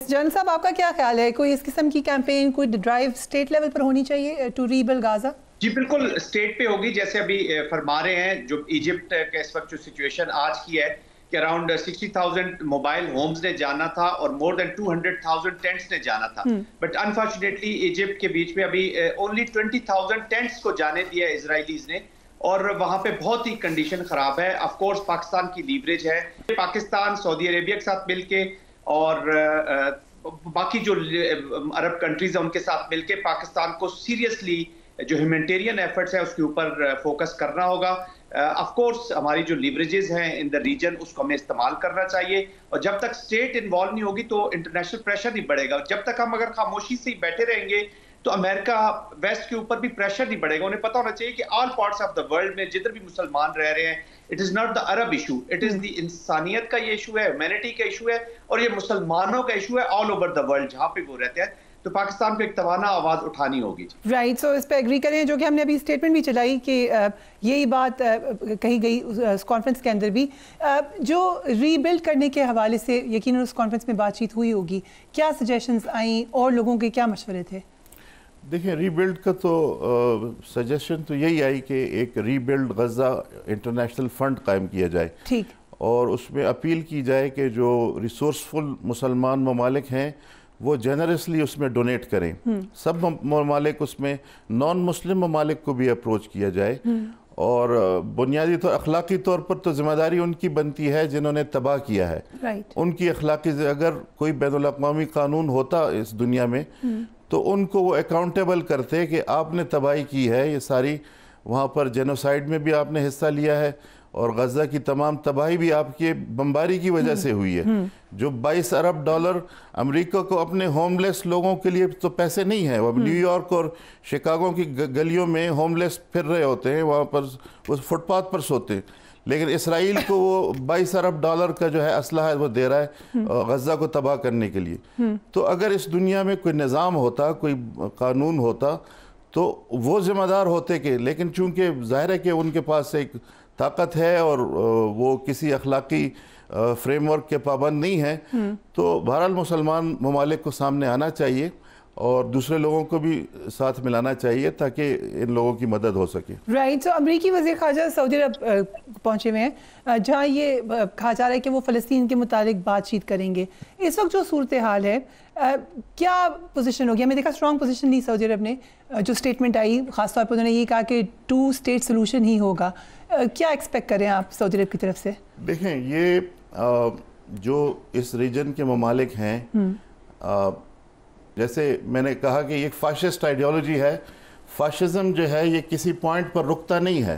जन साहब, आपका क्या ख्याल है, कोई इस किस्म की कैंपेन, कोई ड्राइव स्टेट लेवल पर होनी चाहिए टू रीबिल्ड गाजा? जी बिल्कुल, स्टेट पे होगी। जैसे अभी फरमा रहे हैं, जो इजिप्ट का इस वक्त जो सिचुएशन आज की है कि अराउंड 60,000 मोबाइल होम्स ने जाना था और मोर देन 200,000 टेंट्स ने जाना था। बट अनफॉर्चुनेटली इजिप्ट के बीच में अभी ओनली 20,000 टेंट्स को जाने दिया इजराइलीज ने, और वहां पे बहुत ही कंडीशन खराब है। ऑफ कोर्स पाकिस्तान की लीवरेज है, पाकिस्तान सऊदी अरेबिया के साथ मिलके और बाकी जो अरब कंट्रीज है उनके साथ मिलके पाकिस्तान को सीरियसली जो ह्यूमैनिटेरियन एफर्ट्स है उसके ऊपर फोकस करना होगा। ऑफ कोर्स हमारी जो लीवरेजेस हैं इन द रीजन उसको हमें इस्तेमाल करना चाहिए, और जब तक स्टेट इन्वॉल्व नहीं होगी तो इंटरनेशनल प्रेशर नहीं बढ़ेगा। जब तक हम अगर खामोशी से ही बैठे रहेंगे तो अमेरिका वेस्ट के ऊपर भी प्रेशर नहीं बढ़ेगा। उन्हें पता होना चाहिए कि all parts of the world में जिधर भी मुसलमान रह रहे हैं, it is not the Arab issue, it is the इंसानियत का ये इशू है, ह्यूमैनिटी का इशू है, और ये मुसलमानों का इशू है ऑल ओवर द वर्ल्ड जहाँ पे वो रहते हैं। तो पाकिस्तान को एक तवाना आवाज उठानी होगी। राइट, सो इस पे एग्री करें, जो कि हमने अभी स्टेटमेंट भी चलाई कि यही बात कही गई उस कॉन्फ्रेंस के अंदर भी, जो रीबिल्ड करने के हवाले से यकीनन उस कॉन्फ्रेंस में बातचीत हुई होगी। क्या सजेशंस आई और लोगों के क्या मशवरे थे? देखिए, रीबिल्ड का तो सजेशन तो यही आई कि एक रीबिल्ड गज़ा इंटरनेशनल फंड कायम किया जाए, ठीक, और उसमें अपील की जाए कि जो रिसोर्सफुल मुसलमान ममालिक हैं वो जेनरसली उसमें डोनेट करें। सब ममालिक उसमें, नॉन मुस्लिम ममालिक को भी अप्रोच किया जाए, और बुनियादी तो अखलाकी तौर पर तो ज़िम्मेदारी उनकी बनती है जिन्होंने तबाह किया है। उनकी अखलाकी, अगर कोई बैनुल अक़वामी कानून होता इस दुनिया में तो उनको वो अकाउंटेबल करते कि आपने तबाही की है ये सारी, वहाँ पर जेनोसाइड में भी आपने हिस्सा लिया है और गज़ा की तमाम तबाही भी आपके बमबारी की वजह से हुई है। जो 22 अरब डॉलर अमेरिका को अपने होमलेस लोगों के लिए तो पैसे नहीं है। वो न्यूयॉर्क और शिकागो की गलियों में होमलेस फिर रहे होते हैं, वहाँ पर वो फुटपाथ पर सोते हैं, लेकिन इसराइल को वो 22 अरब डॉलर का जो है असलहा है वो दे रहा है गज़ा को तबाह करने के लिए। तो अगर इस दुनिया में कोई निज़ाम होता, कोई कानून होता तो वो ज़िम्मेदार होते कि, लेकिन चूंकि ज़ाहिर है कि उनके पास एक ताकत है और वो किसी अखलाकी फ्रेमवर्क के पाबंद नहीं है, तो बहरहाल मुसलमान ममालिक को सामने आना चाहिए और दूसरे लोगों को भी साथ मिलाना चाहिए ताकि इन लोगों की मदद हो सके। राइट, तो अमरीकी वज़ीर ख़ारजा सऊदी अरब पहुँचे हुए हैं, जहाँ ये कहा जा रहा है कि वो फ़लस्तीन के मुतालिक बातचीत करेंगे। इस वक्त जो सूरत हाल है, क्या पोजीशन होगी? हमें देखा स्ट्रॉन्ग पोजीशन ली सऊदी अरब ने, जो स्टेटमेंट आई ख़ासतौर पर उन्होंने ये कहा कि 2 स्टेट सोल्यूशन ही होगा। क्या एक्सपेक्ट करें आप सऊदी अरब की तरफ से? देखें, ये जो इस रीजन के ममालिक हैं, जैसे मैंने कहा कि एक फाशिस्ट आइडियोलॉजी है। फाशिज्म जो है ये किसी पॉइंट पर रुकता नहीं है।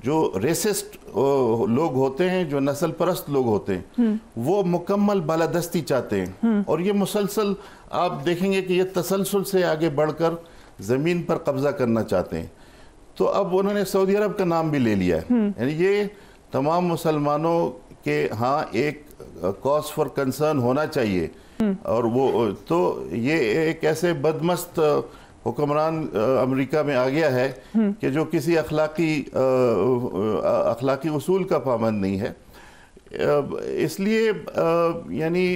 जो रेसिस्ट लोग होते हैं, जो नस्ल परस्त लोग होते हैं, वो मुकम्मल बालादस्ती चाहते हैं, और ये मुसलसल आप देखेंगे कि ये तसलसल से आगे बढ़कर ज़मीन पर कब्ज़ा करना चाहते हैं। तो अब उन्होंने सऊदी अरब का नाम भी ले लिया है। यानी ये तमाम मुसलमानों के हाँ एक कॉज फॉर कंसर्न होना चाहिए, और वो तो ये एक ऐसे बदमस्त हुक्मरान अमेरिका में आ गया है कि जो किसी अखलाकी उसूल का पाबंद नहीं है। इसलिए यानी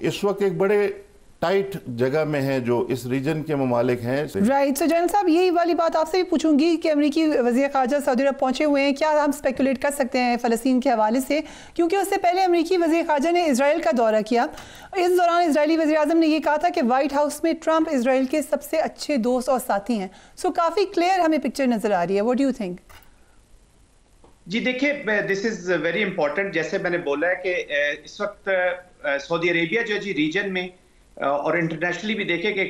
इस वक्त एक बड़े टाइट जगह में है जो इस रीजन के ममालिक हैं। राइट, सो जनरल साहब, यही वाली बात आपसे भी पूछूंगी कि अमरीकी वज़ीर ख़ारजा सऊदी अरब पहुंचे हुए हैं, क्या हम स्पेकुलेट कर सकते हैं फ़लस्तीन के हवाले से? क्योंकि उससे पहले अमरीकी वज़ीर ख़ारजा ने इजराइल का दौरा किया। इस दौरान इजरायली वज़ीर आज़म ने यह कहा था कि वाइट हाउस में ट्रंप इजराइल के सबसे अच्छे दोस्त और साथी हैं। सो काफ़ी क्लियर हमें पिक्चर नज़र आ रही है। What do you think? जी देखिए, दिस इज़ वेरी इंपॉर्टेंट। जैसे मैंने बोला है कि इस वक्त सऊदी अरेबिया जो जी रीजन में और इंटरनेशनली भी देखें कि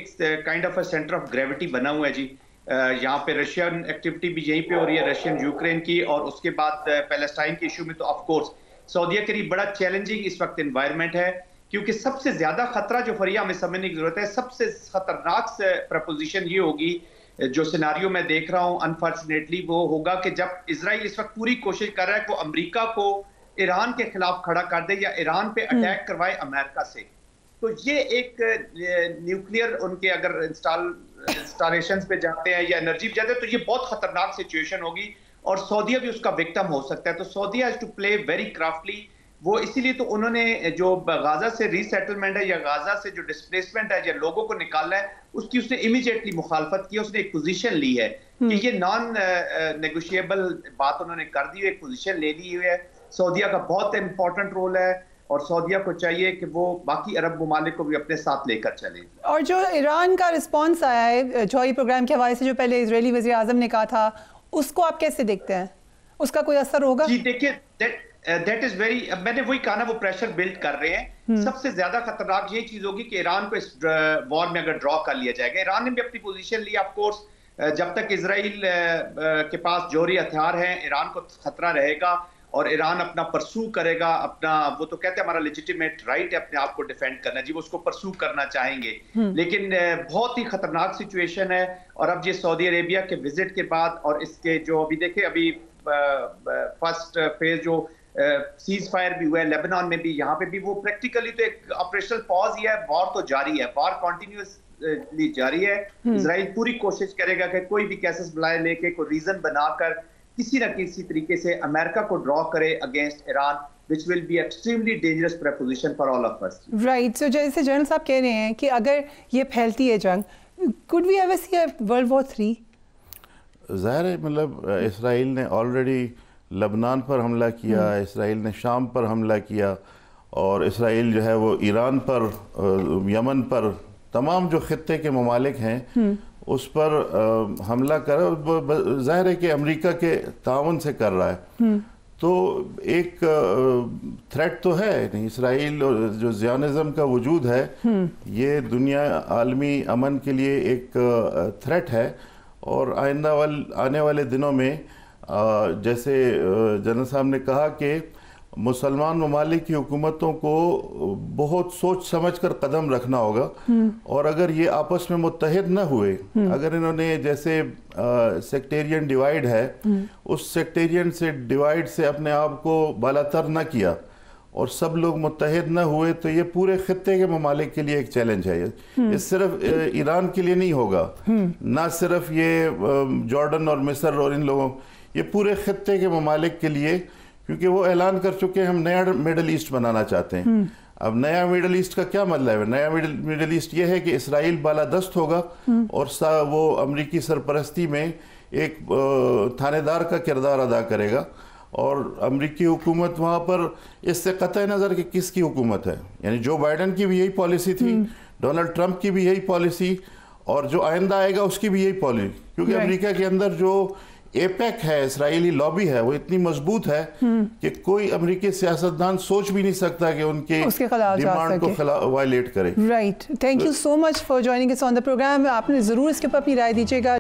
kind of a centre of gravity बना हुआ है जी। यहाँ पे रशियन एक्टिविटी भी यहीं पे हो रही है, रशियन यूक्रेन की, और उसके बाद पैलेस्टाइन के इशू में तो ऑफ कोर्स सऊदीया के लिए बड़ा चैलेंजिंग इस वक्त एनवायरनमेंट है, क्योंकि सबसे ज्यादा खतरा जो फरिया हमें समझने की जरूरत है, सबसे खतरनाक प्रपोजिशन ये होगी जो सिनारियो मैं देख रहा हूँ अनफॉर्चुनेटली, वो होगा कि जब इजराइल इस वक्त पूरी कोशिश कर रहा है कि वो अमेरिका को ईरान के खिलाफ खड़ा कर दे या ईरान पे अटैक करवाए अमेरिका से। तो ये एक न्यूक्लियर उनके अगर इंस्टॉलेशंस पे जाते हैं या एनर्जी पे जाते हैं तो ये बहुत खतरनाक सिचुएशन होगी, और सऊदीया भी उसका विक्टिम हो सकता है। तो सऊदीया has to play very craftily وہ اسی لیے تو انہوں نے جو غازہ سے ری سیٹلمنٹ ہے یا غازہ سے جو ڈسپلیسمنٹ ہے یا لوگوں کو نکالنا ہے اس نے امیجیٹلی مخالفت کی، اس نے ایک پوزیشن لی ہے کہ یہ نان نیگوشیبل بات انہوں نے کر دی، ایک پوزیشن لے لی ہوئی ہے۔ سعودیہ کا بہت امپورٹنٹ رول ہے اور سعودیہ کو چاہیے کہ وہ باقی عرب ممالک کو بھی اپنے ساتھ لے کر چلیں۔ اور جو ایران کا رسپانس آیا ہے جوہری پروگرام کے حوالے سے، جو پہلے اسرائیلی وزیر اعظم نے کہا تھا، اس کو آپ کیسے دیکھتے ہیں؟ اس کا کوئی اثر ہوگا؟ جی دیکھیں دیٹ از ویری، میں نے وہی کہا نا، وہ پریشر بلڈ کر رہے ہیں۔ سب سے زیادہ خطرناک یہ چیز ہوگی کہ ایران کو اس وار میں اگر ڈرا کر لیا جائے گا۔ ایران نے بھی اپنی پوزیشن لی، آف کورس جب تک اسرائیل کے پاس جوہری ہتھیار ہیں ایران کو خطرہ رہے گا اور ایران اپنا پرسو کرے گا، اپنا، وہ تو کہتے ہیں ہمارا لیجیٹیمیٹ رائٹ ہے اپنے آپ کو ڈیفینڈ کرنا، جی وہ اس کو پرسو کرنا چاہیں گے۔ لیکن بہت ہی خطرناک سچویشن ہے، اور اب یہ سعودی عربیہ کے وزٹ کے بعد اور اس کے جو ابھی دیکھیں ابھی فرسٹ فیز جو سیز فائر بھی ہوا ہے لیبنان میں بھی، یہاں پہ بھی وہ پریکٹیکلی تو ایک آپریشنل پاز ہی ہے، وار تو جاری ہے، وار کنٹینیوسلی جاری ہے۔ اسرائیل پوری کوشش کرے گا کہ کوئی بھی کیسز بلائے لے کے کوئی ریزن بنا کر کسی نہ کسی طریقے سے امریکہ کو ڈرا کرے against Iran, which will be extremely dangerous proposition for all of us. Right. So جیسے جنرل صاحب کہہ رہے ہیں کہ اگر یہ پھیلتی ہے جنگ، could we ever see a World War III؟ ظاہر ہے، مطلب اسرائیل نے آلریڈی لبنان پر حملہ کیا، اسرائیل نے شام پر حملہ کیا، اور اسرائیل جو ہے وہ ایران پر، یمن پر، تمام جو خطے کے ممالک ہیں اس پر حملہ کر، ظاہر ہے کہ امریکہ کے تعاون سے کر رہا ہے۔ تو ایک تھریٹ تو ہے نہیں، اسرائیل جو زیونزم کا وجود ہے یہ دنیا عالمی امن کے لیے ایک تھریٹ ہے، اور آنے والے دنوں میں جیسے جنرل صاحب نے کہا کہ مسلمان ممالک کی حکومتوں کو بہت سوچ سمجھ کر قدم رکھنا ہوگا، اور اگر یہ آپس میں متحد نہ ہوئے، اگر انہوں نے جیسے سیکٹیرین ڈیوائیڈ ہے، اس سیکٹیرین سے ڈیوائیڈ سے اپنے آپ کو بالاتر نہ کیا اور سب لوگ متحد نہ ہوئے، تو یہ پورے خطے کے ممالک کے لیے ایک چیلنج ہے۔ یہ صرف ایران کے لیے نہیں ہوگا، نہ صرف یہ جارڈن اور مصر اور ان لوگوں، یہ پورے خطے کے ممالک کے لیے، کیونکہ وہ اعلان کر چکے ہم نیا میڈل ایسٹ بنانا چاہتے ہیں۔ اب نیا میڈل ایسٹ کا کیا مطلب ہے؟ نیا میڈل ایسٹ یہ ہے کہ اسرائیل بالادست ہوگا اور وہ امریکی سرپرستی میں ایک تھانے دار کا کردار ادا کرے گا، اور امریکی حکومت وہاں پر اس سے قطع نظر کہ کس کی حکومت ہے، یعنی جو بائیڈن کی بھی یہی پالیسی تھی، ڈونلڈ ٹرمپ کی بھی یہی پالیسی، اور جو آئندہ آئے گا اس کی بھی یہی پالیسی، کیونکہ امریکہ کے اندر جو ایپیک ہے، اسرائیلی لابی ہے، وہ اتنی مضبوط ہے کہ کوئی امریکی سیاستدان سوچ بھی نہیں سکتا کہ ان کے ڈیمانڈ کو وائلیٹ کرے۔ Right, thank you so much for joining us on the programme. آپ نے ضرور اس کے اوپر اپنی رائے دیجیے گا۔